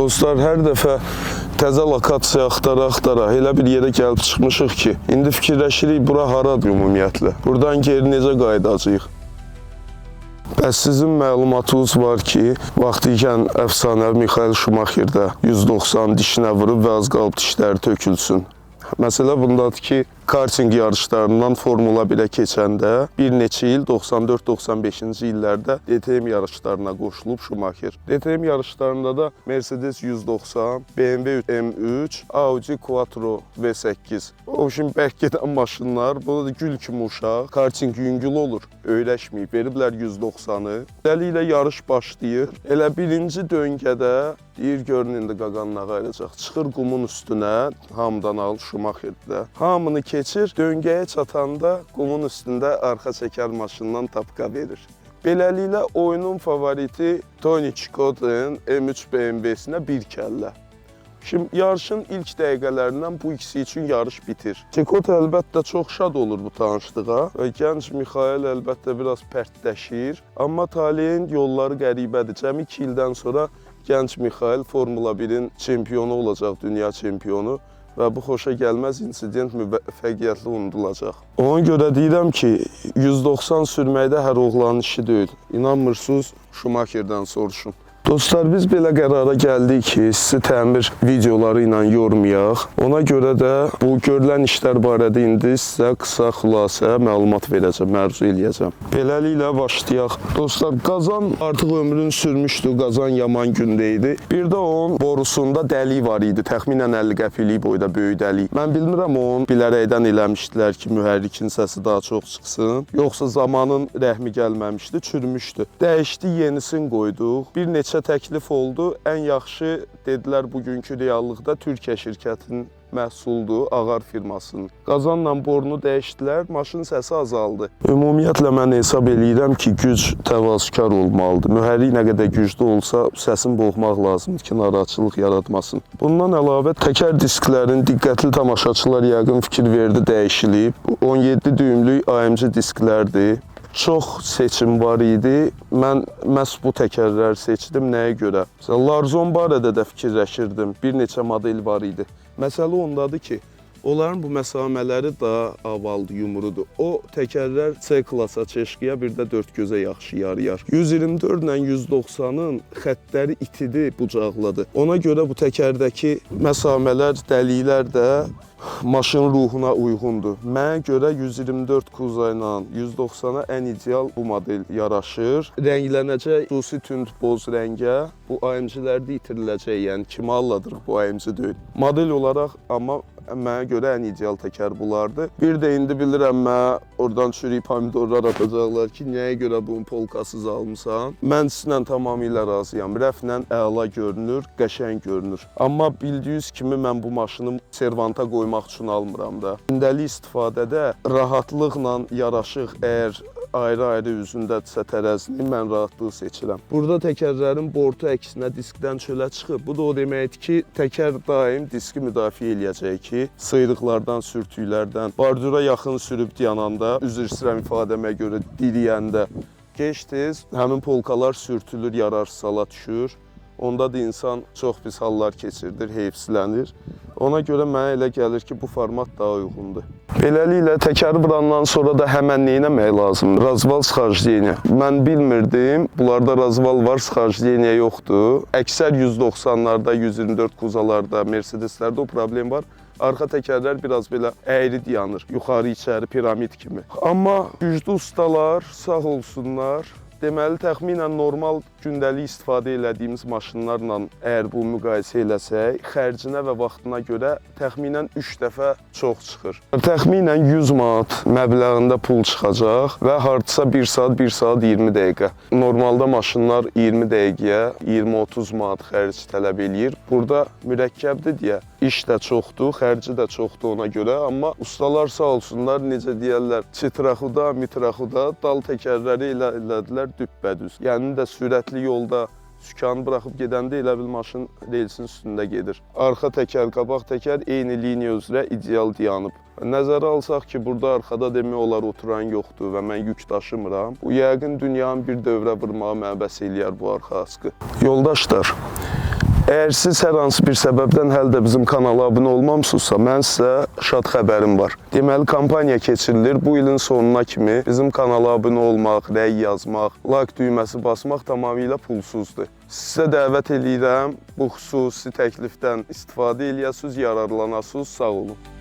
Dostlar, hər dəfə təzə lokasiya axtara-axtara elə bir yerə gəlib çıxmışıq ki, indi fikirləşirik, bura haradır ümumiyyətlə? Buradan geri necə qayıdacağıq? Bəs sizin məlumatınız var ki, vaxtiykən əfsanəvi Mixael Şumaxerdə 190 dişinə vurub və az qalıb dişləri tökülsün. Məsələ bundadır ki, karting yarışlarından Formula 1-ə keçəndə bir neçə il 94-95-ci illərdə DTM yarışlarına qoşulub Şumaxer. DTM yarışlarında da Mercedes 190, BMW M3, Audi Quattro V8. O üçün bərk gedən maşınlar, bu da gül kimi uşaq, karting yüngül olur, öyrəşməyib, veriblər 190-ı. Beləliklə yarış başlayır. Elə birinci döngədə deyir, görün indi qaqanına qayıracaq. Çıxır qumun üstünə, hamıdan al Şumaxerdə. Hamını keçir, döngəyə çatanda qumun üstündə arxa çəkər maşından tapqa verir. Beləliklə oyunun favoriti Tony Çikotin M3 BMW-sinə bir kəllə. Şimdi yarışın ilk dəqiqələrindən bu ikisi üçün yarış bitir. Çikot əlbəttə çox şad olur bu tanışlığa və gənc Mixael əlbəttə biraz pərtləşir. Amma taleyin yolları qəribədir. Cəmi 2 ildən sonra gənc Mixael Formula 1-in çempionu olacaq, dünya çempionu və bu xoşa gəlməz insident müvəffəqiyyətli unudulacaq. Ona görə deyirəm ki, 190 sürməkdə hər oğlanın işi deyil. İnanmırsınız, Şumaxerdən soruşun. Dostlar, biz belə qərara gəldik ki, sizi təmir videoları ilə yormayaq. Ona görə də bu görülən işlər barədə indi sizə qısa xülasə məlumat verəcəm, mərzu eləyəcəm. Beləliklə başlayaq. Dostlar, qazan artıq ömrünü sürmüşdü, qazan yaman gündə idi. Bir də onun borusunda dəlik var idi, təxminən 50 qəpilik boyda böyük dəlik. Mən bilmirəm, onun bilərəkdən eləmişdilər ki, mühərrikin səsi daha çox çıxsın. Yoxsa zamanın rəhmi gəlməmişdi, çürmüşdü. Dəyişdi, yenisini qoyduq. Bir neçə təklif oldu. Ən yaxşı dedilər bugünkü reallıqda Türkiyə şirkətinin məhsuldur, Ağar firmasının. Qazanla borunu dəyişdilər, maşın səsi azaldı. Ümumiyyətlə mən hesab eləyirəm ki, güc təvazökar olmalıdır. Mühərrik nə qədər güclü olsa, səsini boğmaq lazımdır ki, narahatçılıq yaratmasın. Bundan əlavə təkər disklərin diqqətli tamaşaçılar yəqin fikir verdi, dəyişilib. 17 düymlük AMG disklərdir. Çox seçim var idi. Mən məhz bu təkərləri seçdim. Nəyə görə? Məsələn, Larzon barədə də fikirləşirdim. Bir neçə model var idi. Məsələ ondadır ki, onların bu məsamələri daha avaldır, yumrudur. O təkərlər C klasa çeşqiyə, bir də 4 gözə yaxşı yarıyar. 124 ilə 190-ın xəttləri itidi, bucaqladı. Ona görə bu təkərdəki məsamələr, dəliklər də maşın ruhuna uyğundur. Mənə görə 124 kuza ilə 190-a ən ideal bu model yaraşır. Rənglənəcək xüsusi tünd boz rəngə. Bu AMG-lərdə itiriləcək, yəni kimi alladırıq, bu AMG deyil. Model olaraq amma mənə görə ən ideal təkər bulardı. Bir də indi bilirəm, mənə oradan çürük pomidorlar atacaqlar ki, nəyə görə bunu polkasız almışsan. Mən sizlə tamamilə razıyam. Rəflə əla görünür, qəşəng görünür. Amma bildiyiniz kimi mən bu maşını servanta qoymaq üçün almıram da. Gündəlik istifadədə rahatlıqla yaraşıq, əgər ayrı-ayrı üzündədirsə tərəzini, mən rahatlığı seçirəm. Burada təkərlərin bortu əksinə diskdən çölə çıxıb. Bu da o deməkdir ki, təkər daim diski müdafiə eləyəcək ki, sıyrıqlardan, sürtüklərdən, bardura yaxın sürüb dayananda, üzr istəyirəm ifadəmə görə diriyəndə, gec-tez həmin polkalar sürtülür, yararsız hala düşür. Onda da insan çox pis hallar keçirdir, heyfsilənir. Ona görə mənə elə gəlir ki, bu format daha uyğundur. Beləliklə, təkəri vurandan sonra da həmən nə etmək lazımdır? Razval sxajleniya. Mən bilmirdim, bunlarda razval var, sxajleniya yoxdur. Əksər 190-larda, 124 kuzalarda, Mercedeslərdə o problem var. Arxa təkərlər biraz belə əyri dayanır, yuxarı içəri piramid kimi. Amma güclü ustalar sağ olsunlar. Deməli, təxminən normal gündəlik istifadə elədiyimiz maşınlarla əgər bu müqayisə eləsək, xərcinə və vaxtına görə təxminən 3 dəfə çox çıxır. Təxminən 100 manat məbləğində pul çıxacaq və hardasa 1 saat, 1 saat 20 dəqiqə. Normalda maşınlar 20 dəqiqəyə 20-30 manat xərc tələb eləyir. Burada mürəkkəbdir deyə iş də çoxdur, xərci də çoxdur ona görə. Amma ustalar sağ olsunlar, necə deyərlər, çıtraxuda, mitraxuda dal təkərləri elədilər düppədüz. Yəni də sürətli yolda sükanı buraxıb gedəndə elə bil maşın relsin üstündə gedir. Arxa təkər, qabaq təkər eyni liniya üzrə ideal dayanıb. Nəzərə alsaq ki, burada arxada demək olar oturan yoxdur və mən yük daşımıram. Bu yəqin dünyanın bir dövrə vurmağa mənə bəs eləyər bu arxa askı. Yoldaşlar, Əgər siz hər hansı bir səbəbdən hələ də bizim kanala abunə olmamısınızsa, mən sizə şad xəbərim var. Deməli, kampaniya keçirilir. Bu ilin sonuna kimi bizim kanala abunə olmaq, rəy yazmaq, like düyməsi basmaq tamamilə pulsuzdur. Sizə dəvət edirəm, bu xüsusi təklifdən istifadə eləyəsiniz, yararlanasınız, sağ olun.